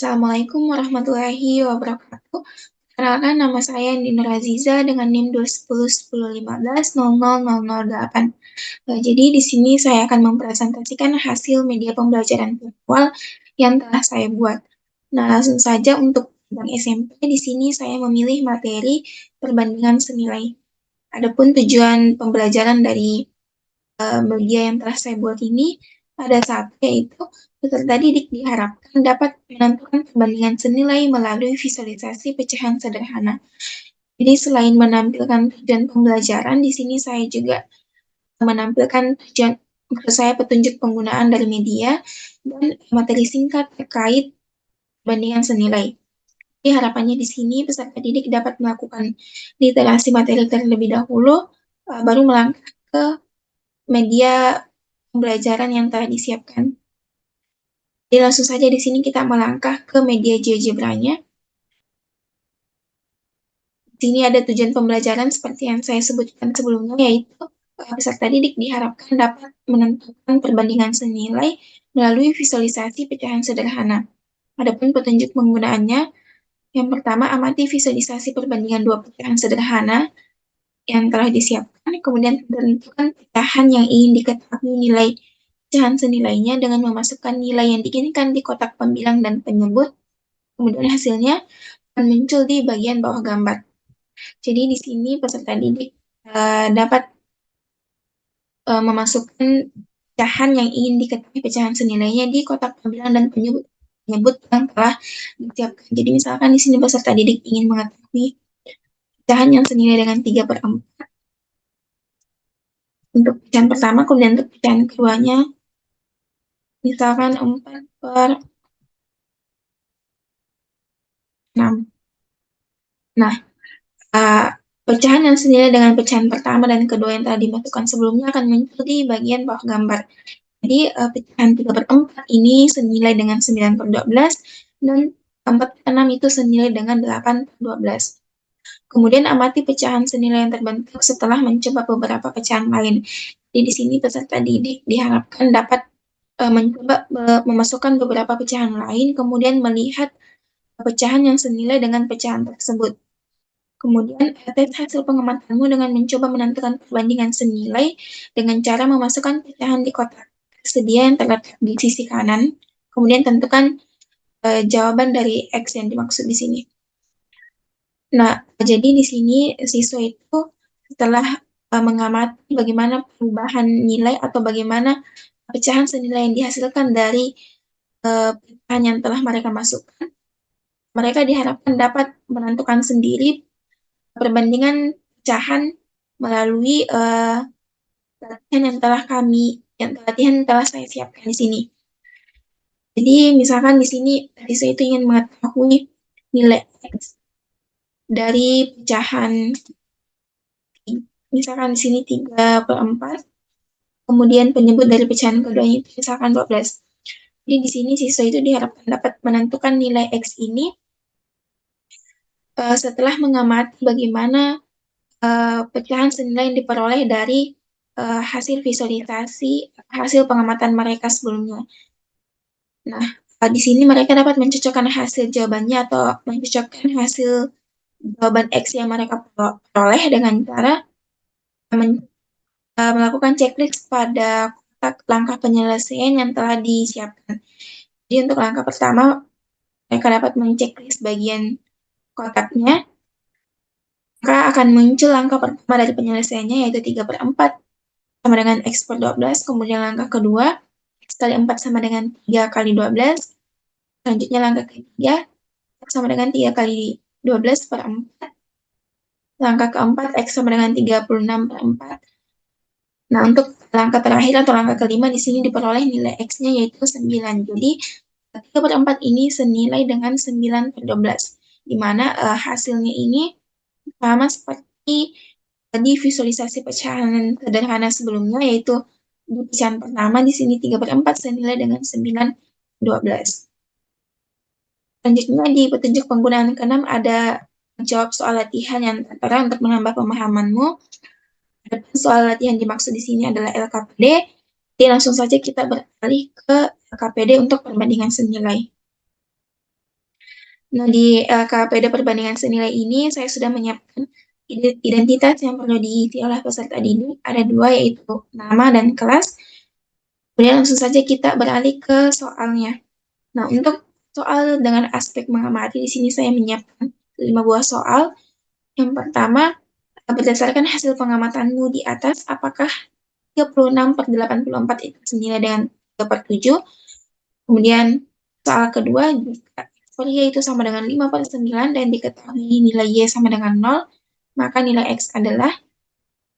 Assalamualaikum warahmatullahi wabarakatuh. Perkenalkan nama saya Indi Nuraziza dengan NIM 21010150008. Jadi di sini saya akan mempresentasikan hasil media pembelajaran virtual yang telah saya buat. Nah, langsung saja untuk bidang SMP di sini saya memilih materi perbandingan senilai. Adapun tujuan pembelajaran dari media yang telah saya buat ini pada saat yaitu peserta didik diharapkan dapat menentukan perbandingan senilai melalui visualisasi pecahan sederhana. Jadi selain menampilkan tujuan pembelajaran, di sini saya juga menampilkan tujuan maksud saya petunjuk penggunaan dari media dan materi singkat terkait perbandingan senilai. Jadi harapannya di sini peserta didik dapat melakukan literasi materi terlebih dahulu, baru melangkah ke media pembelajaran yang telah disiapkan. Jadi langsung saja di sini kita melangkah ke media GeoGebra-nya. Di sini ada tujuan pembelajaran seperti yang saya sebutkan sebelumnya, yaitu peserta didik diharapkan dapat menentukan perbandingan senilai melalui visualisasi pecahan sederhana. Adapun petunjuk penggunaannya, yang pertama amati visualisasi perbandingan dua pecahan sederhana yang telah disiapkan, kemudian tentukan pecahan yang ingin diketahui nilai pecahan senilainya dengan memasukkan nilai yang diinginkan di kotak pembilang dan penyebut, kemudian hasilnya akan muncul di bagian bawah gambar. Jadi di sini peserta didik dapat memasukkan pecahan yang ingin diketahui pecahan senilainya di kotak pembilang dan penyebut yang telah disiapkan. Jadi misalkan di sini peserta didik ingin mengetahui pecahan yang senilai dengan 3/4 untuk pecahan pertama, kemudian untuk pecahan keduanya misalkan 4/6. Nah, uh, pecahan yang senilai dengan pecahan pertama dan kedua yang telah dimasukkan sebelumnya akan muncul di bagian bawah gambar. Jadi pecahan 3/4 ini senilai dengan 9/12 dan 4/6 itu senilai dengan 8/12. Kemudian amati pecahan senilai yang terbentuk setelah mencoba beberapa pecahan lain. Jadi di sini peserta didik diharapkan dapat mencoba memasukkan beberapa pecahan lain, kemudian melihat pecahan yang senilai dengan pecahan tersebut. Kemudian tes hasil pengamatanmu dengan mencoba menentukan perbandingan senilai dengan cara memasukkan pecahan di kotak tersedia yang terletak di sisi kanan. Kemudian tentukan jawaban dari X yang dimaksud di sini. Nah, jadi di sini siswa itu setelah mengamati bagaimana perubahan nilai atau bagaimana pecahan senilai yang dihasilkan dari pecahan yang telah mereka masukkan, mereka diharapkan dapat menentukan sendiri perbandingan pecahan melalui latihan yang telah saya siapkan di sini. Jadi misalkan di sini tadi saya itu ingin mengetahui nilai X dari pecahan, misalkan di sini 3/4, kemudian penyebut dari pecahan keduanya itu misalkan 12. Jadi di sini siswa itu diharapkan dapat menentukan nilai X ini setelah mengamati bagaimana pecahan senilai yang diperoleh dari hasil visualisasi, hasil pengamatan mereka sebelumnya. Nah, di sini mereka dapat mencocokkan hasil jawabannya atau mencocokkan hasil jawaban X yang mereka peroleh dengan cara melakukan checklist pada langkah penyelesaian yang telah disiapkan. Jadi untuk langkah pertama, mereka dapat menceklis bagian kotaknya, maka akan muncul langkah pertama dari penyelesaiannya yaitu 3/4 sama dengan X per 12, kemudian langkah kedua, X kali 4 sama dengan 3 kali 12, selanjutnya langkah ketiga, X sama dengan 3 kali 12 per 4, langkah keempat, X sama dengan 36/4. Nah, untuk langkah terakhir atau langkah kelima di sini diperoleh nilai X-nya yaitu 9. Jadi 3/4 ini senilai dengan 9/12, di mana hasilnya ini sama seperti di visualisasi pecahan sederhana sebelumnya, yaitu di pecahan pertama di sini 3/4 senilai dengan 9/12. Selanjutnya di petunjuk penggunaan ke-6 ada jawab soal latihan yang tertera untuk menambah pemahamanmu. Soal latihan dimaksud di sini adalah LKPD. Jadi langsung saja kita beralih ke LKPD untuk perbandingan senilai. Nah, di KPD perbandingan senilai ini saya sudah menyiapkan identitas yang perlu diisi oleh peserta didik. Ada dua, yaitu nama dan kelas. Kemudian langsung saja kita beralih ke soalnya. Nah, untuk soal dengan aspek mengamati, di sini saya menyiapkan 5 buah soal. Yang pertama, berdasarkan hasil pengamatanmu di atas, apakah 36/84 itu senilai dengan 3/7? Kemudian soal kedua, jika ekspor Y itu sama dengan 5/9 dan diketahui nilai Y sama dengan 0, maka nilai X adalah.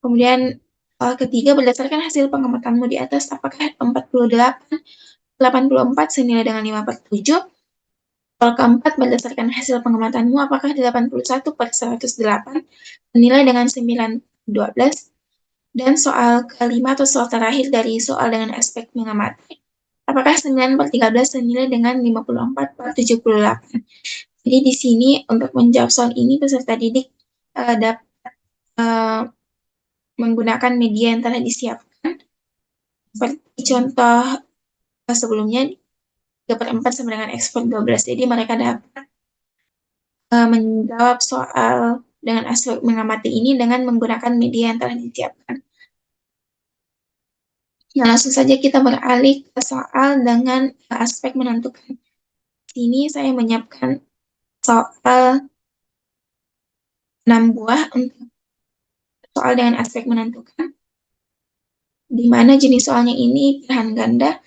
Kemudian soal ketiga, berdasarkan hasil pengamatanmu di atas, apakah 48/84 senilai dengan 5/7? Soal keempat, berdasarkan hasil pengamatanmu, apakah 81/108 senilai dengan 9/12? Dan soal kelima atau soal terakhir dari soal dengan aspek mengamati, apakah 9/13 senilai dengan 54/78? Jadi di sini untuk menjawab soal ini peserta didik dapat menggunakan media yang telah disiapkan. Seperti contoh sebelumnya, 3/4 sama dengan ekspor 12. Jadi mereka dapat menjawab soal dengan aspek mengamati ini dengan menggunakan media yang telah disiapkan. Nah, langsung saja kita beralih ke soal dengan aspek menentukan. Di sini saya menyiapkan soal 6 buah untuk soal dengan aspek menentukan, di mana jenis soalnya ini pilihan ganda.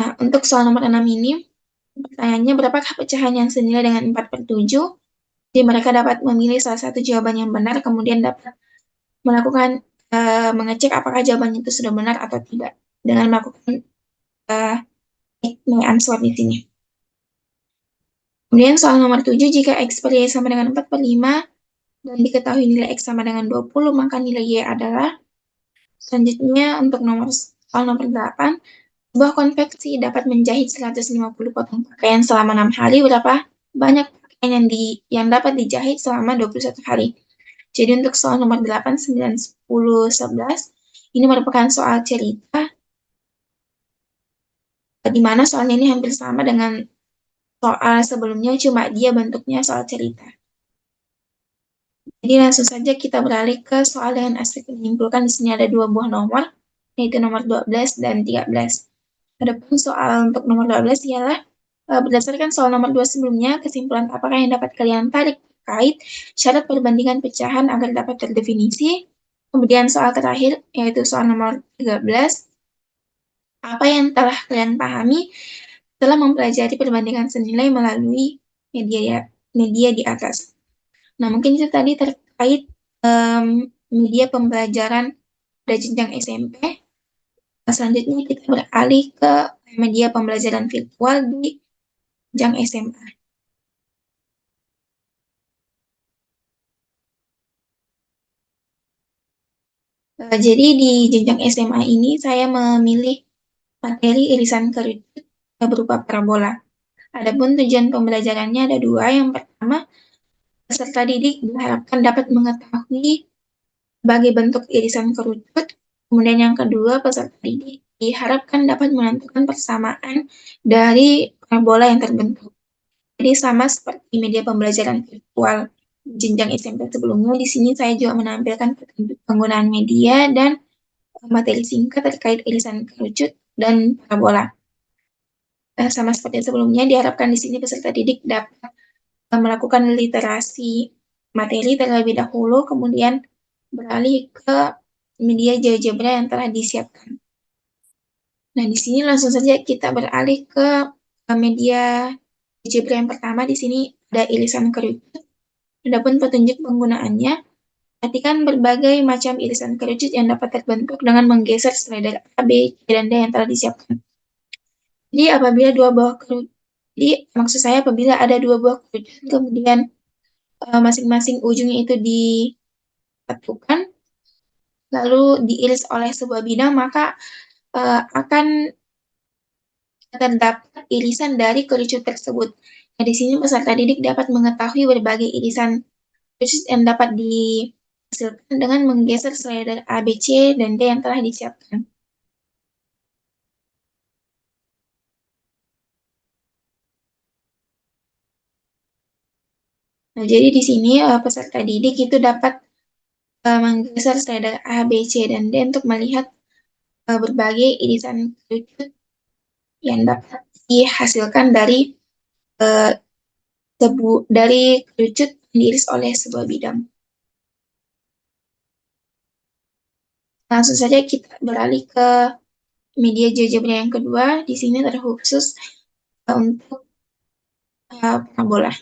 Nah, untuk soal nomor 6 ini, pertanyaannya berapakah pecahan yang senilai dengan 4/7? Jadi mereka dapat memilih salah satu jawaban yang benar, kemudian dapat melakukan mengecek apakah jawabannya itu sudah benar atau tidak dengan melakukan my answer di sini. Kemudian soal nomor 7, jika X per Y sama dengan 4/5 dan diketahui nilai X sama dengan 20, maka nilai Y adalah. Selanjutnya untuk soal nomor 8, sebuah konveksi dapat menjahit 150 potong pakaian selama 6 hari. Berapa banyak pakaian yang dapat dijahit selama 21 hari? Jadi untuk soal nomor 8, 9, 10, 11, ini merupakan soal cerita, di mana soalnya ini hampir sama dengan soal sebelumnya, cuma dia bentuknya soal cerita. Jadi langsung saja kita beralih ke soal dengan aspek menyimpulkan. Di sini ada 2 buah nomor, yaitu nomor 12 dan 13. Adapun soal untuk nomor 12 ialah berdasarkan soal nomor 2 sebelumnya, kesimpulan apakah yang dapat kalian tarik terkait syarat perbandingan pecahan agar dapat terdefinisi. Kemudian soal terakhir, yaitu soal nomor 13, apa yang telah kalian pahami setelah mempelajari perbandingan senilai melalui media di atas. Nah, mungkin itu tadi terkait media pembelajaran pada jenjang SMP. Selanjutnya kita beralih ke media pembelajaran virtual di jenjang SMA. Jadi di jenjang SMA ini saya memilih materi irisan kerucut berupa parabola. Adapun tujuan pembelajarannya ada dua. Yang pertama, peserta didik diharapkan dapat mengetahui berbagai bentuk irisan kerucut. Kemudian yang kedua, peserta didik diharapkan dapat menentukan persamaan dari parabola yang terbentuk. Jadi sama seperti media pembelajaran virtual jenjang SMP sebelumnya, di sini saya juga menampilkan petunjuk penggunaan media dan materi singkat terkait irisan kerucut dan parabola. Sama seperti sebelumnya, diharapkan di sini peserta didik dapat melakukan literasi materi terlebih dahulu, kemudian beralih ke media GeoGebra yang telah disiapkan. Nah, di sini langsung saja kita beralih ke media GeoGebra yang pertama. Di sini ada irisan kerucut. Adapun petunjuk penggunaannya, perhatikan berbagai macam irisan kerucut yang dapat terbentuk dengan menggeser slider A, B, C, dan D yang telah disiapkan. Jadi apabila maksud saya apabila ada 2 buah kerucut, kemudian masing-masing ujungnya itu disatukan, lalu diiris oleh sebuah bidang, maka akan terdapat irisan dari kerucut tersebut. Nah, di sini peserta didik dapat mengetahui berbagai irisan kerucut yang dapat dihasilkan dengan menggeser slider A, B, C, dan D yang telah disiapkan. Nah, jadi di sini peserta didik itu dapat menggeser slider A, B, C, dan D untuk melihat berbagai irisan kerucut yang dapat dihasilkan dari eh, dari kerucut yang diiris oleh sebuah bidang. Langsung saja kita beralih ke media GeoGebra yang kedua. Di sini terkhusus untuk parabola.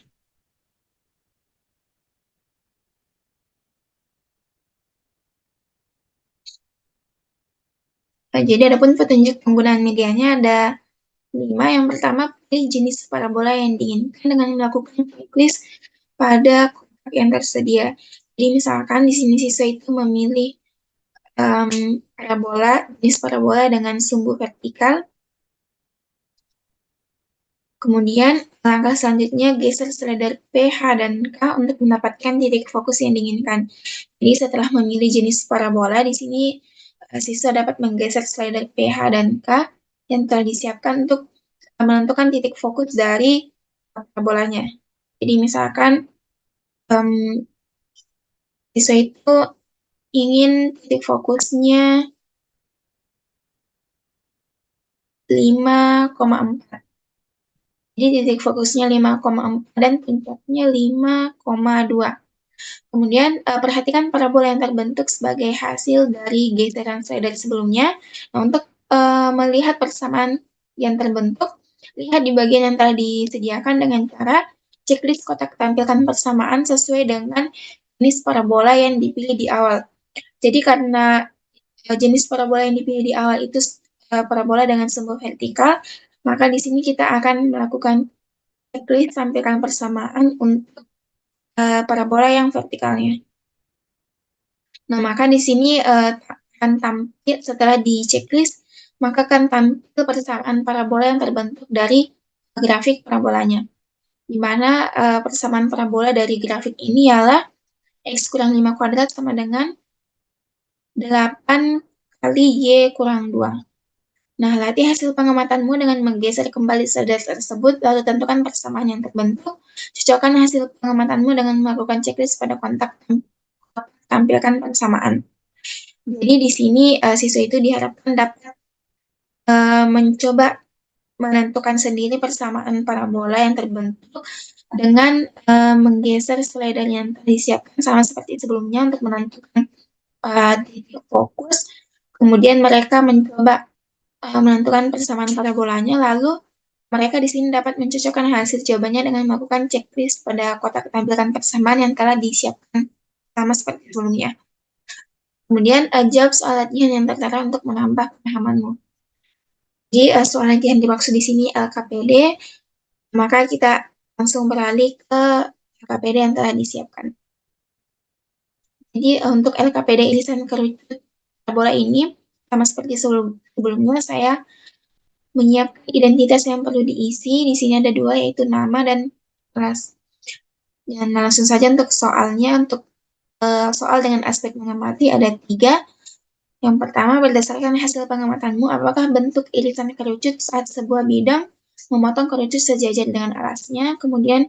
Jadi adapun petunjuk penggunaan medianya ada 5. Yang pertama, pilih jenis parabola yang diinginkan dengan melakukan checklist pada kotak yang tersedia. Jadi misalkan di sini siswa itu memilih jenis parabola dengan sumbu vertikal. Kemudian langkah selanjutnya geser slider P, H, dan K untuk mendapatkan titik fokus yang diinginkan. Jadi setelah memilih jenis parabola, di sini siswa dapat menggeser slider P, H, dan K yang telah disiapkan untuk menentukan titik fokus dari parabolanya. Jadi misalkan um, siswa itu ingin titik fokusnya 5,4. Jadi titik fokusnya 5,4 dan puncaknya 5,2. Kemudian perhatikan parabola yang terbentuk sebagai hasil dari geseran slider sebelumnya. Nah, untuk melihat persamaan yang terbentuk, lihat di bagian yang telah disediakan dengan cara checklist kotak tampilkan persamaan sesuai dengan jenis parabola yang dipilih di awal. Jadi karena jenis parabola yang dipilih di awal itu parabola dengan sumbu vertikal, maka di sini kita akan melakukan checklist tampilkan persamaan untuk parabola yang vertikalnya. Nah, maka di sini akan tampil setelah di checklist, maka akan tampil persamaan parabola yang terbentuk dari grafik parabolanya. Di mana persamaan parabola dari grafik ini ialah X kurang 5 kuadrat sama dengan 8 kali Y kurang 2. Nah, latih hasil pengamatanmu dengan menggeser kembali slider tersebut, lalu tentukan persamaan yang terbentuk. Cocokkan hasil pengamatanmu dengan melakukan checklist pada kontak tampilkan persamaan. Jadi di sini siswa itu diharapkan dapat mencoba menentukan sendiri persamaan parabola yang terbentuk dengan menggeser slider yang disiapkan sama seperti sebelumnya untuk menentukan titik fokus. Kemudian mereka mencoba menentukan persamaan parabolanya, lalu mereka di sini dapat mencocokkan hasil jawabannya dengan melakukan checklist pada kotak tampilkan persamaan yang telah disiapkan sama seperti sebelumnya. Kemudian jawab soal latihan yang tertera untuk menambah pemahamanmu. Jadi soal latihan dimaksud di sini LKPD, maka kita langsung beralih ke LKPD yang telah disiapkan. Jadi untuk LKPD irisan kerucut parabola ini, sama seperti sebelumnya, saya menyiapkan identitas yang perlu diisi. Di sini ada 2, yaitu nama dan kelas. Dan langsung saja untuk soalnya, untuk soal dengan aspek mengamati ada 3. Yang pertama, berdasarkan hasil pengamatanmu, apakah bentuk irisan kerucut saat sebuah bidang memotong kerucut sejajar dengan alasnya? Kemudian,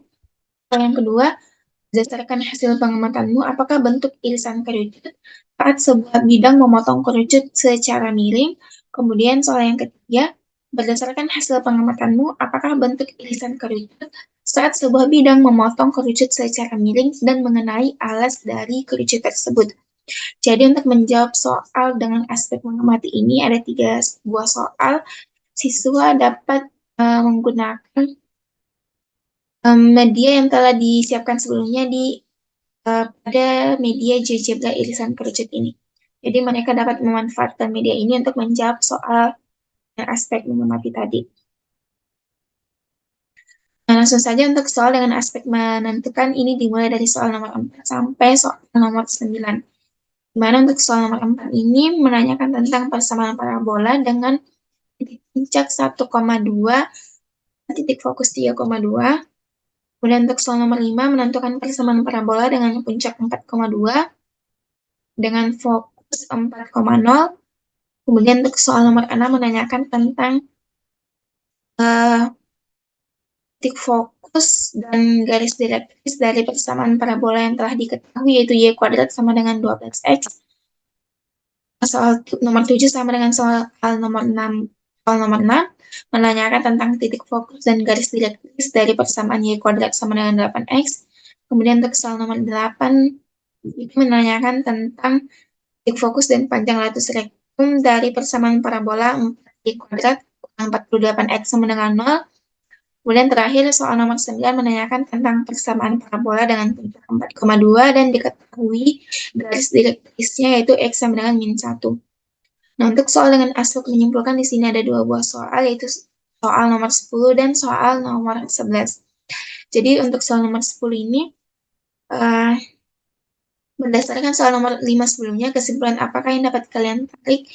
yang kedua, berdasarkan hasil pengamatanmu, apakah bentuk irisan kerucut saat sebuah bidang memotong kerucut secara miring? Kemudian, soal yang ketiga, berdasarkan hasil pengamatanmu, apakah bentuk irisan kerucut saat sebuah bidang memotong kerucut secara miring dan mengenai alas dari kerucut tersebut? Jadi untuk menjawab soal dengan aspek mengamati ini ada 3 buah soal. Siswa dapat menggunakan media yang telah disiapkan sebelumnya pada media GeoGebra irisan kerucut ini. Jadi mereka dapat memanfaatkan media ini untuk menjawab soal aspek mengamati tadi. Nah, langsung saja untuk soal dengan aspek menentukan ini dimulai dari soal nomor 4 sampai soal nomor 9. Dimana untuk soal nomor 4 ini menanyakan tentang persamaan parabola dengan titik puncak 1,2, titik fokus 3,2. Kemudian untuk soal nomor 5 menentukan persamaan parabola dengan puncak 4,2 dengan fokus 4,0. Kemudian untuk soal nomor 6 menanyakan tentang titik fokus dan garis direktris dari persamaan parabola yang telah diketahui, yaitu y kuadrat sama dengan 12x. Soal nomor 7 sama dengan soal nomor 6. Soal nomor 6 menanyakan tentang titik fokus dan garis direktris dari persamaan y kuadrat sama dengan 8x. Kemudian untuk soal nomor 8 itu menanyakan tentang titik fokus dan panjang latus rektum dari persamaan parabola 4y kuadrat 48x sama dengan 0. Kemudian terakhir soal nomor 9 menanyakan tentang persamaan parabola dengan puncak 4,2 dan diketahui garis direktrisnya yaitu x sama dengan min 1. Nah, untuk soal dengan aspek menyimpulkan di sini ada dua buah soal, yaitu soal nomor 10 dan soal nomor 11. Jadi untuk soal nomor 10 ini, berdasarkan soal nomor 5 sebelumnya, kesimpulan apakah yang dapat kalian tarik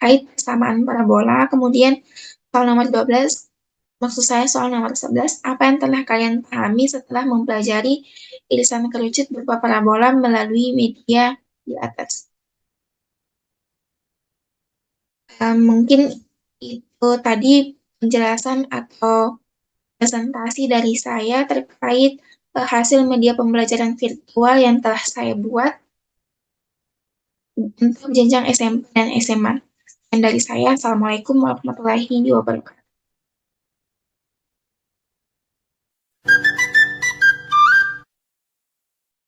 terkait persamaan parabola. Kemudian soal nomor 12, maksud saya soal nomor 11, apa yang telah kalian pahami setelah mempelajari irisan kerucut berupa parabola melalui media di atas. Mungkin itu tadi penjelasan atau presentasi dari saya terkait hasil media pembelajaran virtual yang telah saya buat untuk jenjang SMP dan SMA. Dan dari saya, Assalamualaikum warahmatullahi wabarakatuh.